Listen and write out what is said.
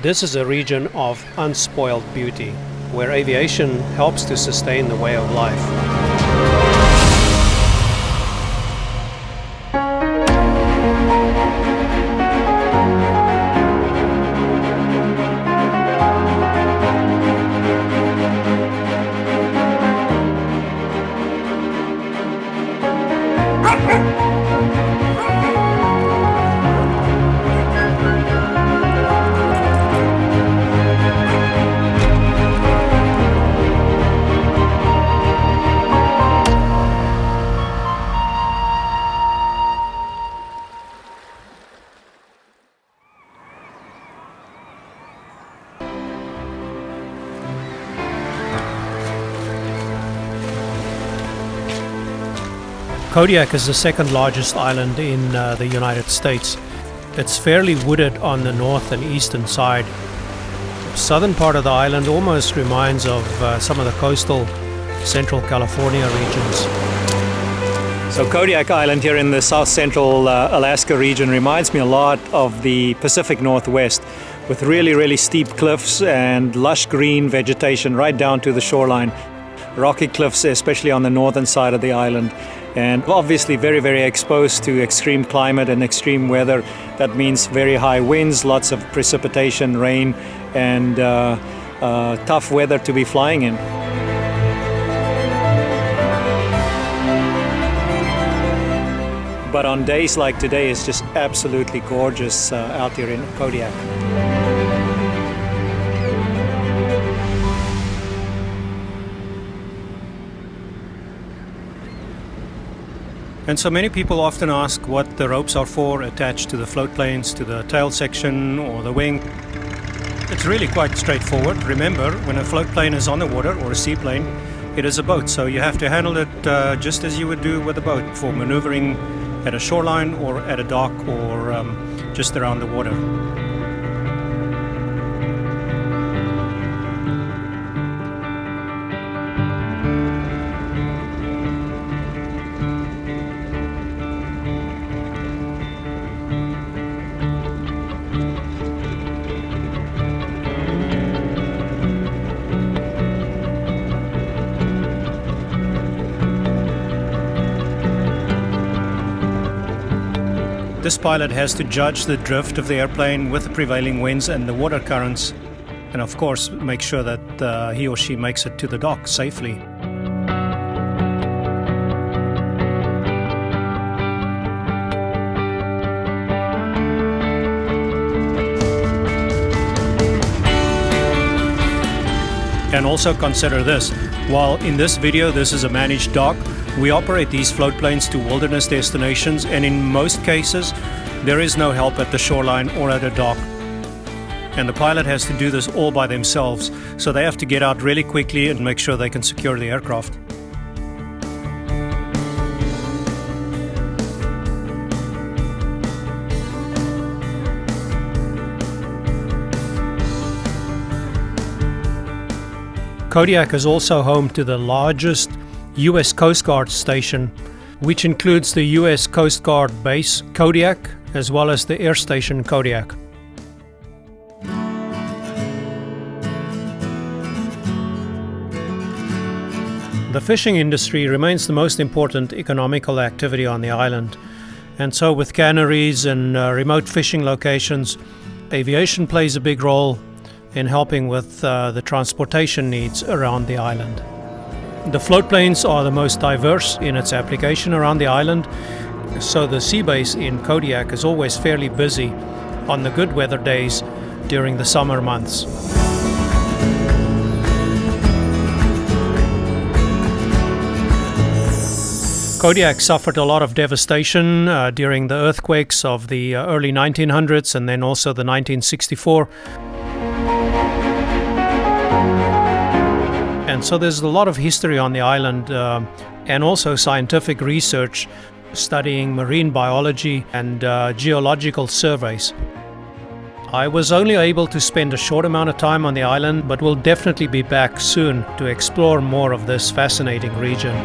This is a region of unspoiled beauty, where aviation helps to sustain the way of life. Kodiak is the second largest island in the United States. It's fairly wooded on the north and eastern side. The southern part of the island almost reminds of some of the coastal Central California regions. So Kodiak Island here in the south central Alaska region reminds me a lot of the Pacific Northwest, with really steep cliffs and lush green vegetation right down to the shoreline. Rocky cliffs, especially on the northern side of the island, and obviously very exposed to extreme climate and extreme weather. That means very high winds, lots of precipitation, rain, and tough weather to be flying in. But on days like today, it's just absolutely gorgeous out here in Kodiak. And so many people often ask what the ropes are for attached to the float planes, to the tail section or the wing. It's really quite straightforward. Remember, when a float plane is on the water, or a seaplane, it is a boat, so you have to handle it just as you would do with a boat for maneuvering at a shoreline or at a dock or just around the water. This pilot has to judge the drift of the airplane with the prevailing winds and the water currents, and of course make sure that he or she makes it to the dock safely. And also consider this, while in this video this is a managed dock, we operate these float planes to wilderness destinations, and in most cases there is no help at the shoreline or at a dock. And the pilot has to do this all by themselves, so they have to get out really quickly and make sure they can secure the aircraft. Kodiak is also home to the largest U.S. Coast Guard station, which includes the U.S. Coast Guard base Kodiak, as well as the air station Kodiak. The fishing industry remains the most important economical activity on the island, and so with canneries and remote fishing locations, aviation plays a big role in helping with the transportation needs around the island. The float planes are the most diverse in its application around the island, so the sea base in Kodiak is always fairly busy on the good weather days during the summer months. Kodiak suffered a lot of devastation during the earthquakes of the early 1900s and then also the 1964. And so there's a lot of history on the island and also scientific research studying marine biology and geological surveys. I was only able to spend a short amount of time on the island, but will definitely be back soon to explore more of this fascinating region.